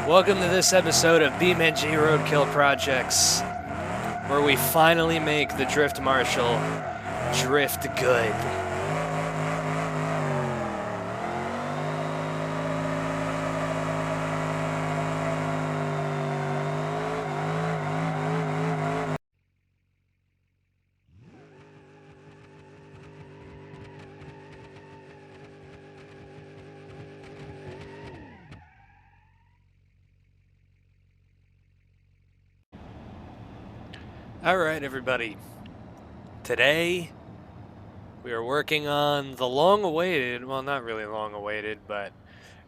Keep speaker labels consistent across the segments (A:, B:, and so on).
A: Welcome to this episode of Beamng Roadkill Projects, where we finally make the Drift Marshal drift good. Alright, everybody. Today, we are working on the long-awaited, well, not really long-awaited, but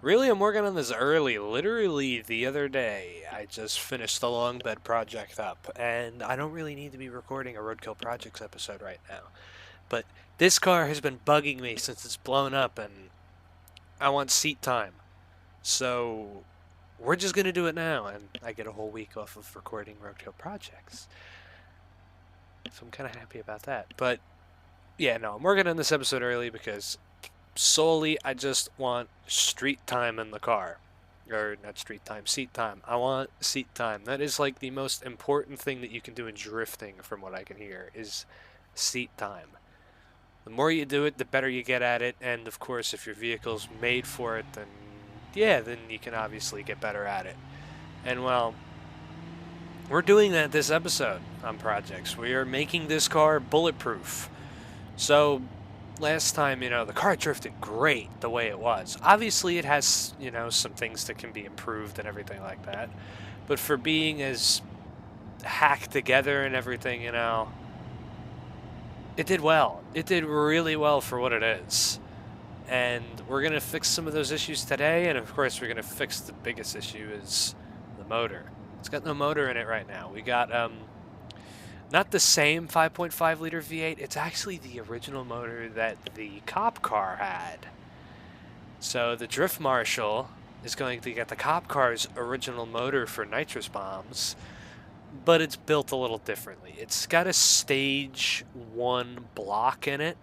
A: really I'm working on this early. Literally the other day, I just finished the long bed project up, and I don't really need to be recording a Roadkill Projects episode right now. But this car has been bugging me since it's blown up, and I want seat time. So, we're just going to do it now, and I get a whole week off of recording Roadkill Projects. So I'm kind of happy about that. But, yeah, no, I'm working on this episode early because solely I just want street time in the car. Or, not street time, seat time. I want seat time. That is, like, the most important thing that you can do in drifting, from what I can hear, is seat time. The more you do it, the better you get at it, and, of course, if your vehicle's made for it, then, yeah, then you can obviously get better at it. And, well, we're doing that this episode on projects. We are making this car bulletproof. So, last time, the car drifted great the way it was. Obviously, it has, some things that can be improved and everything like that. But for being as hacked together and everything, it did well. It did really well for what it is. And we're going to fix some of those issues today. And, of course, we're going to fix the biggest issue is the motor. It's got no motor in it right now. We got, not the same 5.5 liter V8. It's actually the original motor that the cop car had. So the Drift Marshal is going to get the cop car's original motor for nitrous bombs, but it's built a little differently. It's got a stage 1 block in it.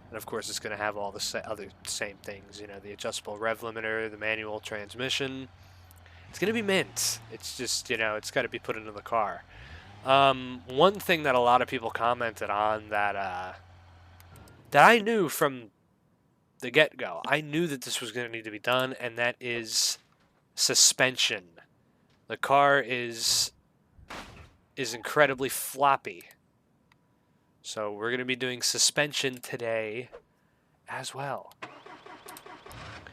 A: And of course, it's going to have all the other same things, the adjustable rev limiter, the manual transmission. It's going to be mint. It's just, it's got to be put into the car. One thing that a lot of people commented on that I knew from the get-go, I knew that this was going to need to be done, and that is suspension. The car is incredibly floppy. So we're going to be doing suspension today as well.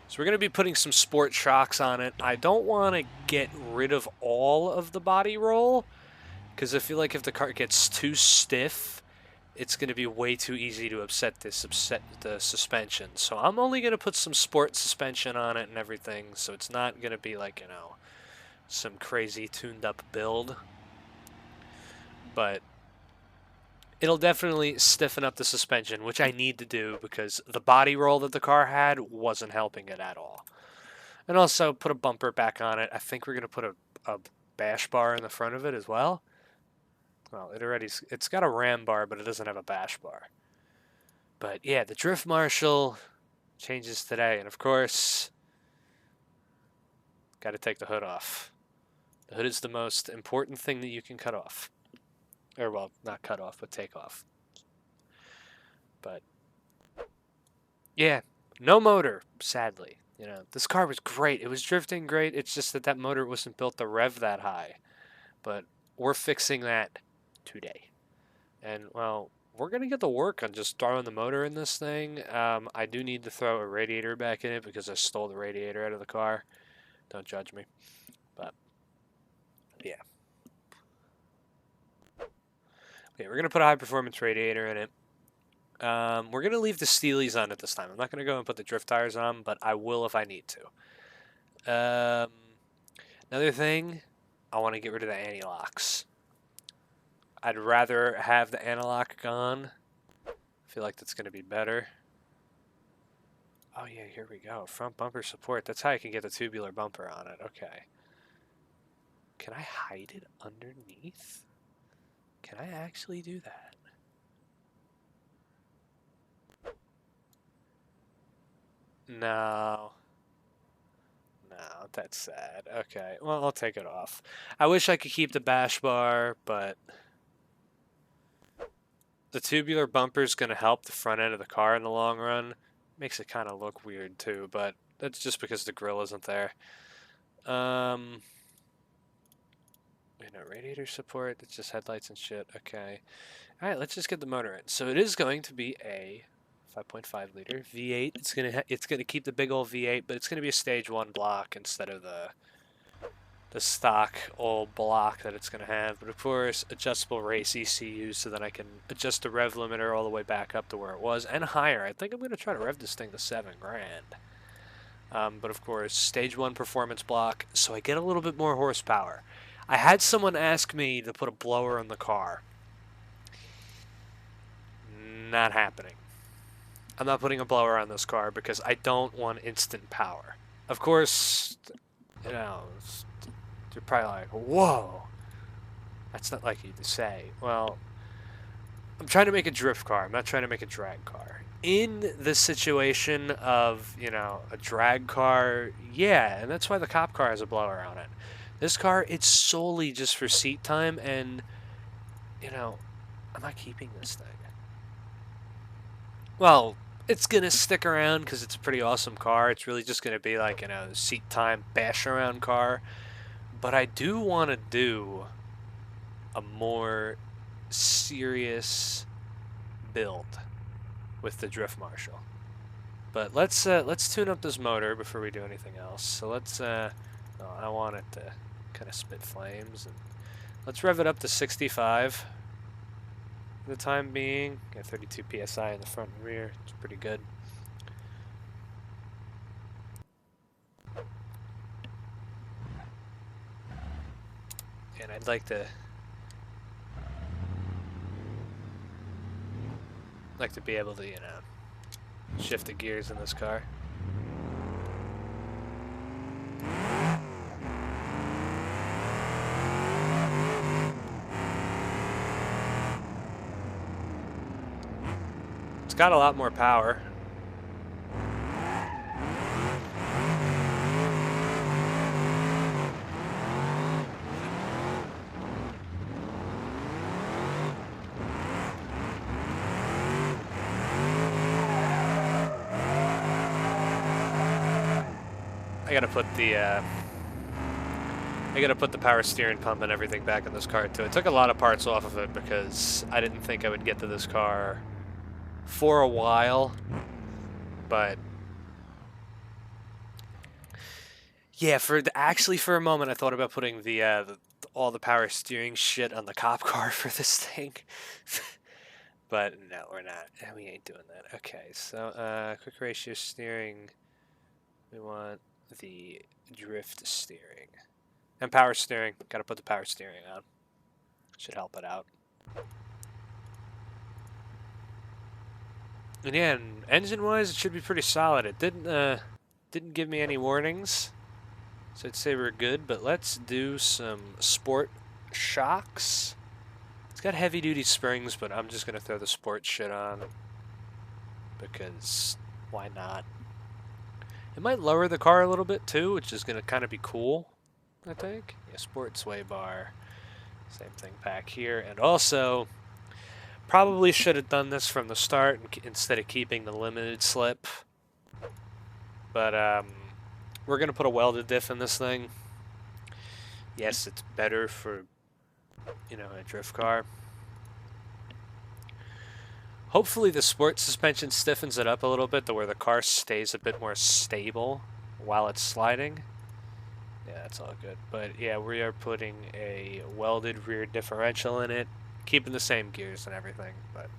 A: So we're going to be putting some sport shocks on it. I don't want to get rid of all of the body roll, because I feel like if the car gets too stiff, it's going to be way too easy to upset the suspension. So I'm only going to put some sport suspension on it and everything, so it's not going to be like, some crazy tuned up build. But it'll definitely stiffen up the suspension, which I need to do because the body roll that the car had wasn't helping it at all. And also put a bumper back on it. I think we're going to put a bash bar in the front of it as well. Well, it's got a ram bar, but it doesn't have a bash bar. But yeah, the Drift Marshal changes today. And of course, got to take the hood off. The hood is the most important thing that you can cut off. Or, well, not cut off, but take off. But, yeah, no motor, sadly. This car was great. It was drifting great. It's just that motor wasn't built to rev that high. But we're fixing that today. And, well, we're going to get to work on just throwing the motor in this thing. I do need to throw a radiator back in it because I stole the radiator out of the car. Don't judge me. But, yeah. Okay, we're going to put a high-performance radiator in it. We're going to leave the Steelies on it this time. I'm not going to go and put the drift tires on, but I will if I need to. Another thing, I want to get rid of the anti-locks. I'd rather have the anti-lock gone. I feel like that's going to be better. Oh, yeah, here we go. Front bumper support. That's how I can get the tubular bumper on it. Okay. Can I hide it underneath? Can I actually do that? No. No, that's sad. Okay, well, I'll take it off. I wish I could keep the bash bar, but the tubular bumper's going to help the front end of the car in the long run. Makes it kind of look weird, too, but that's just because the grill isn't there. Radiator support, it's just headlights and shit. Okay. Alright, let's just get the motor in. So it is going to be a 5.5 liter V8. It's gonna keep the big old V8, but it's gonna be a stage 1 block instead of the stock old block that it's gonna have. But of course, adjustable race ECU so that I can adjust the rev limiter all the way back up to where it was and higher. I think I'm gonna try to rev this thing to $7 grand. But of course, stage 1 performance block, so I get a little bit more horsepower. I had someone ask me to put a blower in the car. Not happening. I'm not putting a blower on this car because I don't want instant power. Of course, you're probably like, whoa, that's not like you to say. Well, I'm trying to make a drift car. I'm not trying to make a drag car. In the situation of, a drag car, yeah, and that's why the cop car has a blower on it. This car, it's solely just for seat time, and, I'm not keeping this thing. Well, it's going to stick around because it's a pretty awesome car. It's really just going to be like, a seat time bash around car. But I do want to do a more serious build with the Drift Marshal. But let's tune up this motor before we do anything else. So I want it to kind of spit flames. And let's rev it up to 65. For the time being, got 32 psi in the front and rear. It's pretty good. And I'd like to be able to, shift the gears in this car. It's got a lot more power. I gotta put the power steering pump and everything back in this car too. I took a lot of parts off of it because I didn't think I would get to this car for a while, but yeah, for a moment I thought about putting all the power steering shit on the cop car for this thing. But no, we're not. We ain't doing that. Okay, so quick ratio steering. We want the drift steering. And power steering. Gotta put the power steering on. Should help it out. And yeah, and engine-wise, it should be pretty solid. It didn't give me any warnings, so I'd say we're good. But let's do some sport shocks. It's got heavy-duty springs, but I'm just gonna throw the sport shit on because why not? It might lower the car a little bit too, which is gonna kind of be cool, I think. Yeah, sport sway bar, same thing back here, and also. Probably should have done this from the start instead of keeping the limited slip. But we're going to put a welded diff in this thing. Yes, it's better for, a drift car. Hopefully the sport suspension stiffens it up a little bit to where the car stays a bit more stable while it's sliding. Yeah, that's all good. But yeah, we are putting a welded rear differential in it. Keeping the same gears and everything, but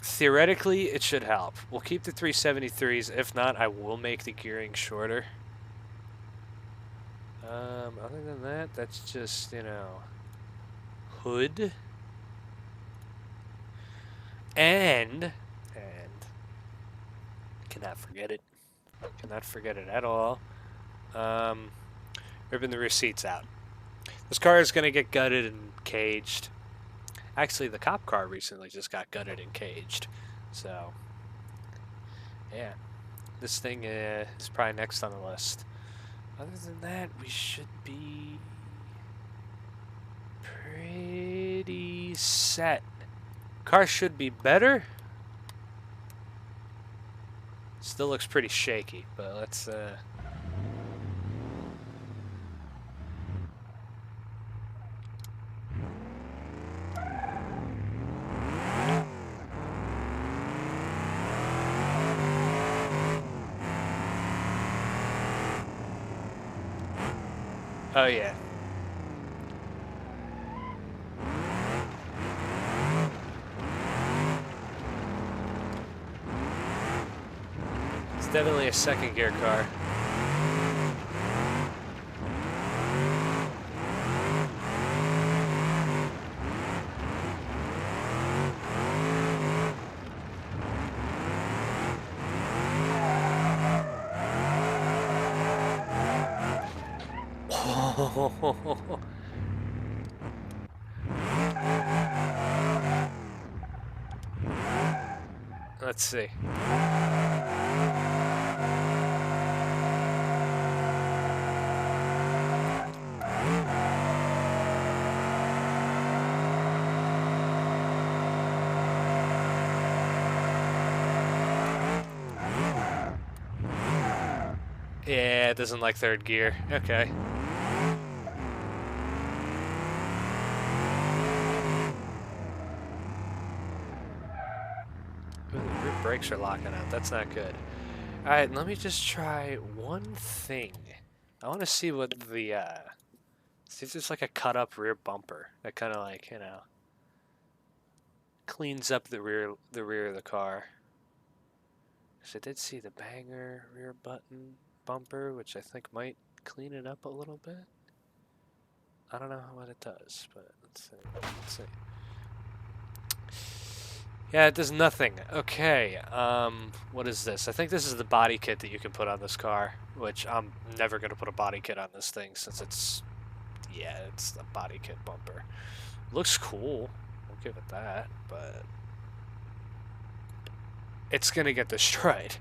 A: theoretically it should help. We'll keep the 373s. If not, I will make the gearing shorter. Other than that, that's just, hood. And cannot forget it. Cannot forget it at all. Ripping the rear seats out. This car is going to get gutted and caged. Actually, the cop car recently just got gutted and caged. So, yeah. This thing is probably next on the list. Other than that, we should be pretty set. Car should be better. Still looks pretty shaky, but let's oh yeah. It's definitely a second gear car. Let's see. Yeah, it doesn't like third gear. Okay. Ooh, the rear brakes are locking out. That's not good. Alright, let me just try one thing. I want to see what the, see if there's like a cut up rear bumper that kind of like, you know, cleans up the rear of the car. Because I did see the banger rear bumper, which I think might clean it up a little bit. I don't know what it does, but let's see. Let's see. Yeah, it does nothing. Okay, what is this? I think this is the body kit that you can put on this car, which I'm never going to put a body kit on this thing since it's, yeah, it's the body kit bumper. Looks cool. I'll give it that, but it's going to get destroyed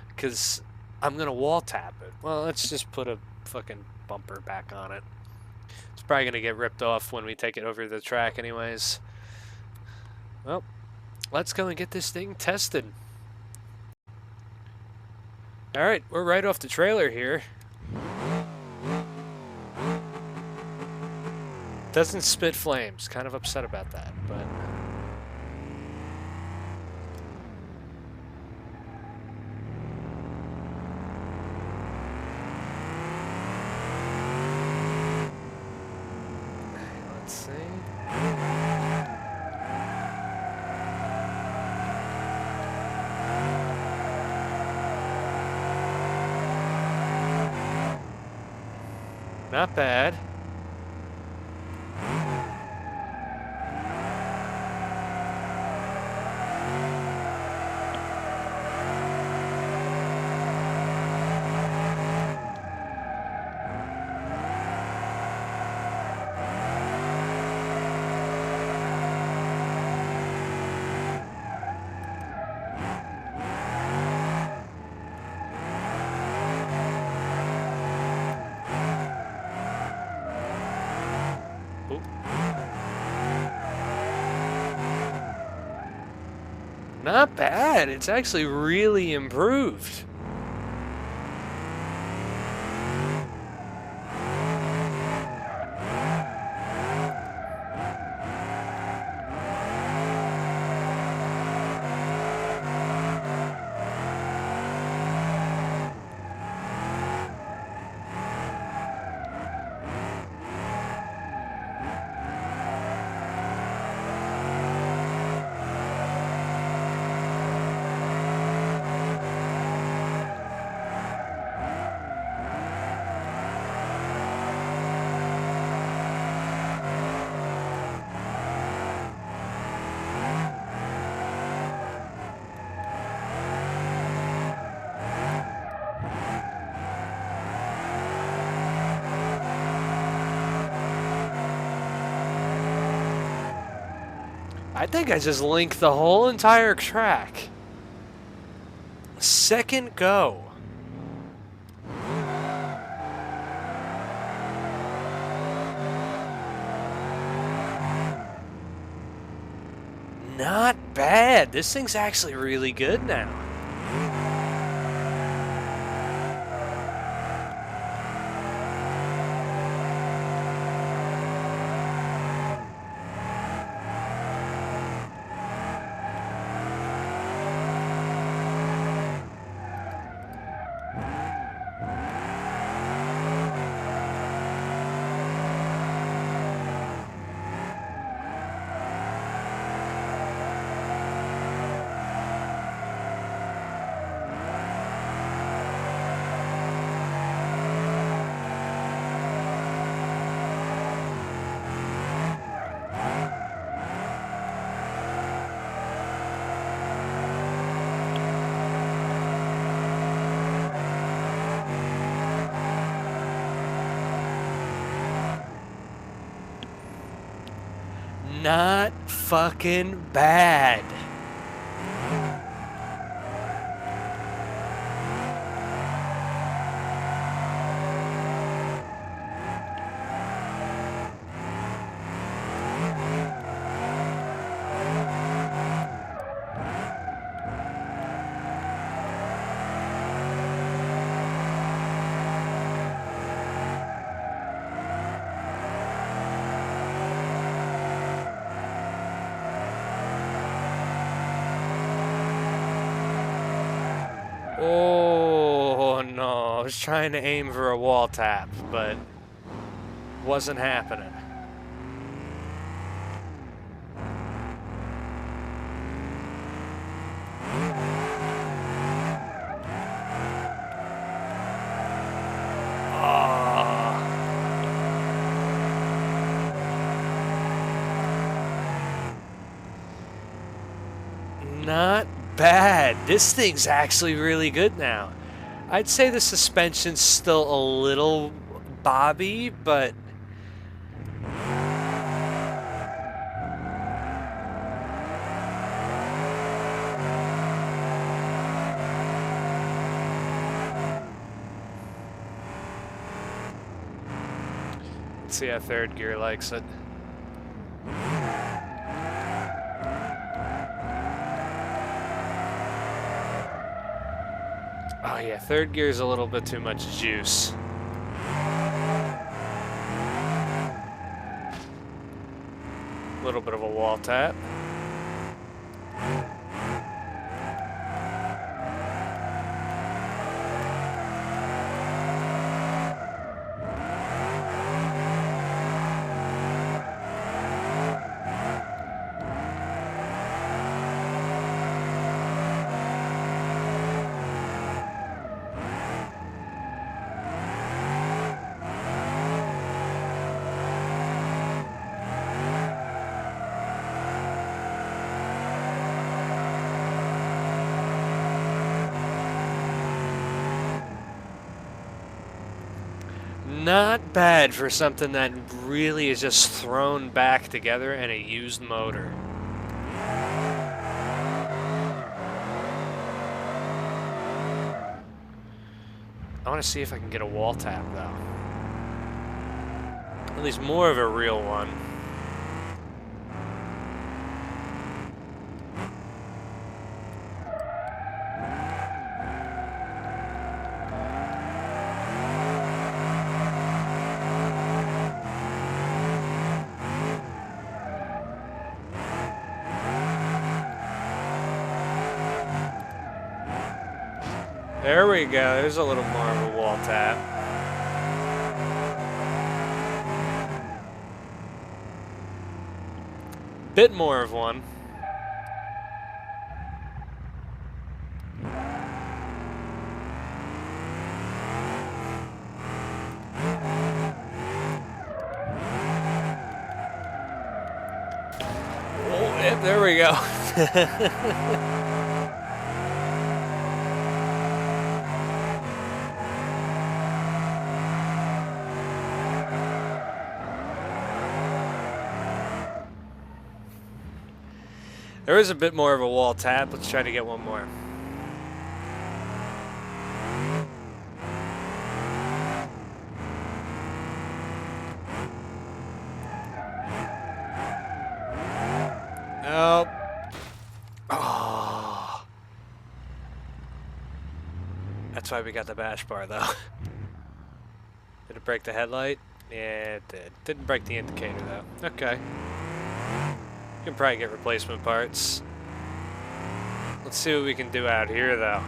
A: because I'm going to wall tap it. Well, let's just put a fucking bumper back on it. It's probably going to get ripped off when we take it over the track anyways. Well, let's go and get this thing tested. Alright, we're right off the trailer here. Doesn't spit flames. Kind of upset about that, but... let's see... Not bad. Not bad. It's actually really improved. I think I just linked the whole entire track. second go. Not bad. This thing's actually really good now. Not fucking bad. Oh no, I was trying to aim for a wall tap, but wasn't happening. Not bad. This thing's actually really good now. I'd say the suspension's still a little bobby, but let's see how third gear likes it. Oh yeah, third gear's a little bit too much juice. A little bit of a wall tap. Not bad for something that really is just thrown back together in a used motor. I want to see if I can get a wall tap though. At least more of a real one. There we go, there's a little more of a wall tap. Bit more of one. Oh, yep, there we go. There is a bit more of a wall tap. Let's try to get one more. Help. Oh. That's why we got the bash bar, though. Did it break the headlight? Yeah, it did. Didn't break the indicator, though. Okay. You can probably get replacement parts. Let's see what we can do out here, though.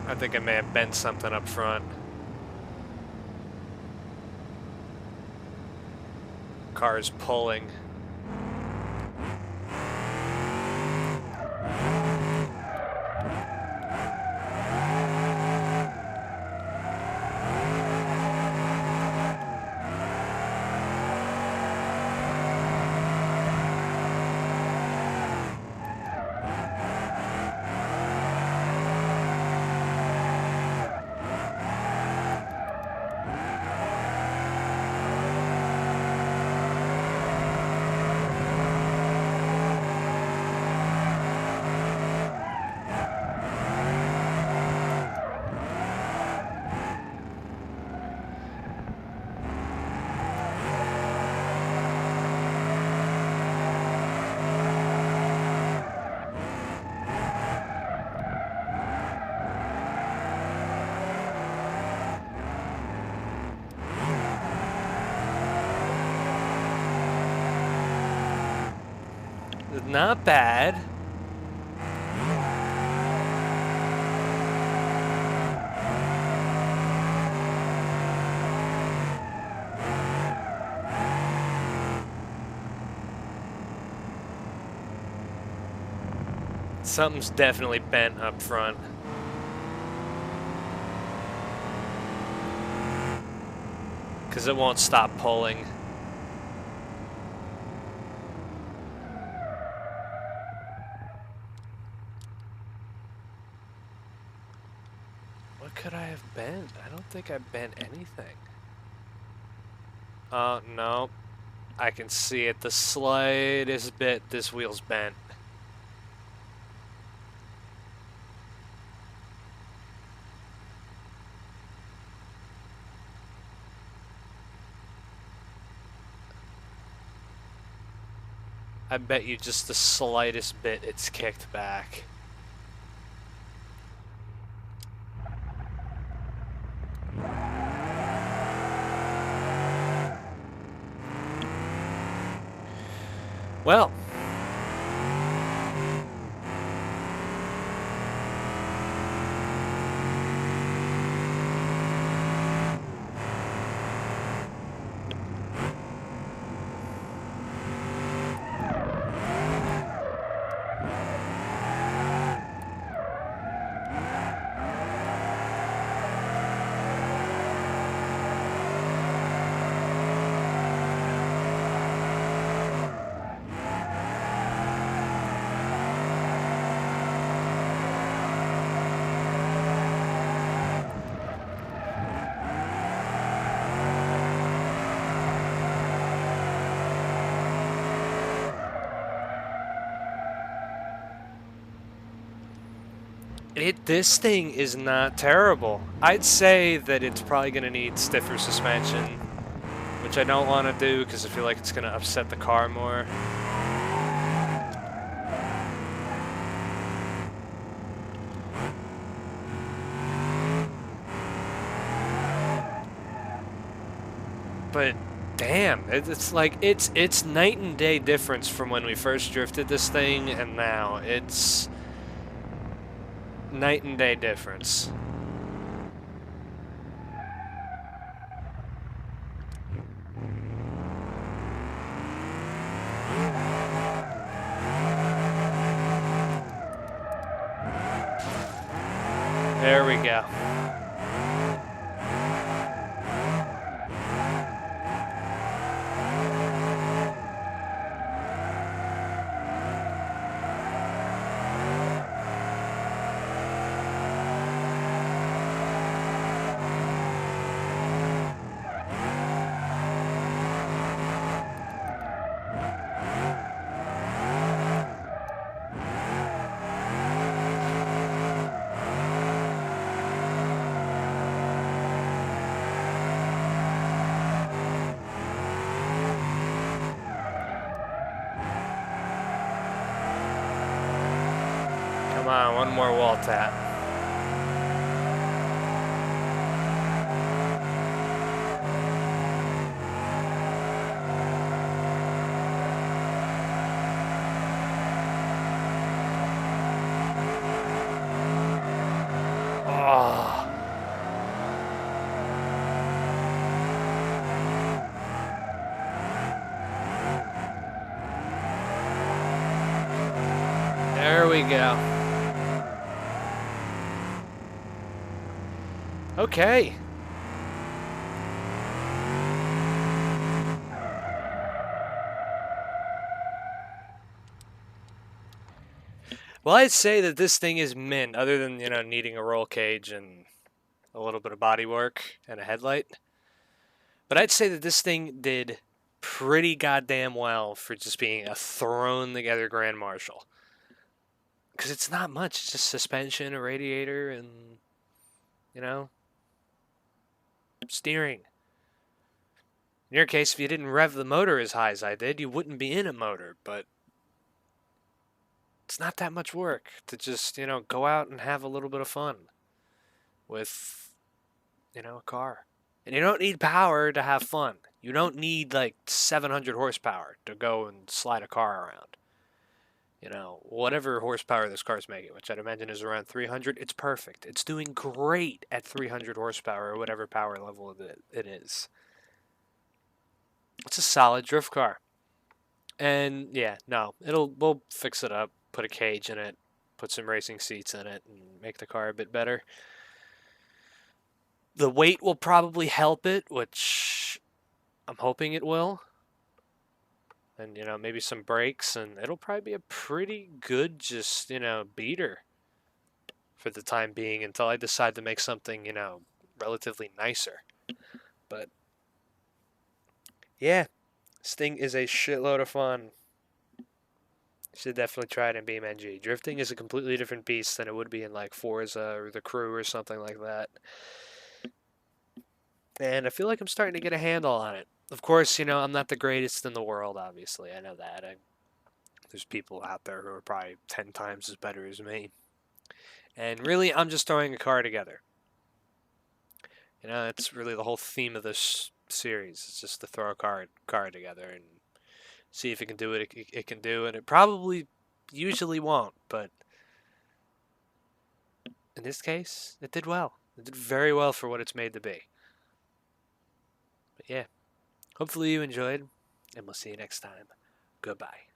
A: I think I may have bent something up front. Car's pulling. Not bad. Something's definitely bent up front. Because it won't stop pulling. What could I have bent? I don't think I bent anything. Oh, no. I can see it the slightest bit. This wheel's bent. I bet you just the slightest bit it's kicked back. Well. This thing is not terrible. I'd say that it's probably going to need stiffer suspension, which I don't want to do because I feel like it's going to upset the car more. But damn, it's like it's night and day difference from when we first drifted this thing and now. It's night and day difference. There we go. One more wall tap. Oh. There we go. Okay. Well, I'd say that this thing is mint, other than, needing a roll cage and a little bit of body work and a headlight. But I'd say that this thing did pretty goddamn well for just being a thrown together Grand Marshal. Because it's not much, it's just suspension, a radiator, and, steering. In your case, if you didn't rev the motor as high as I did, you wouldn't be in a motor, but it's not that much work to just, go out and have a little bit of fun with, a car. And you don't need power to have fun. You don't need like 700 horsepower to go and slide a car around. Whatever horsepower this car's making, which I'd imagine is around 300, it's perfect. It's doing great at 300 horsepower or whatever power level it is. It's a solid drift car. And yeah, no, we'll fix it up, put a cage in it, put some racing seats in it, and make the car a bit better. The weight will probably help it, which I'm hoping it will. And, maybe some brakes, and it'll probably be a pretty good just, beater for the time being until I decide to make something, relatively nicer. But, yeah, this thing is a shitload of fun. Should definitely try it in Beamng. Drifting is a completely different beast than it would be in, like, Forza or The Crew or something like that. And I feel like I'm starting to get a handle on it. Of course, I'm not the greatest in the world, obviously. I know that. There's people out there who are probably 10 times as better as me. And really, I'm just throwing a car together. That's really the whole theme of this series. It's just to throw a car together and see if it can do what it can do. And it probably usually won't, but in this case, it did well. It did very well for what it's made to be. But yeah, hopefully you enjoyed, and we'll see you next time. Goodbye.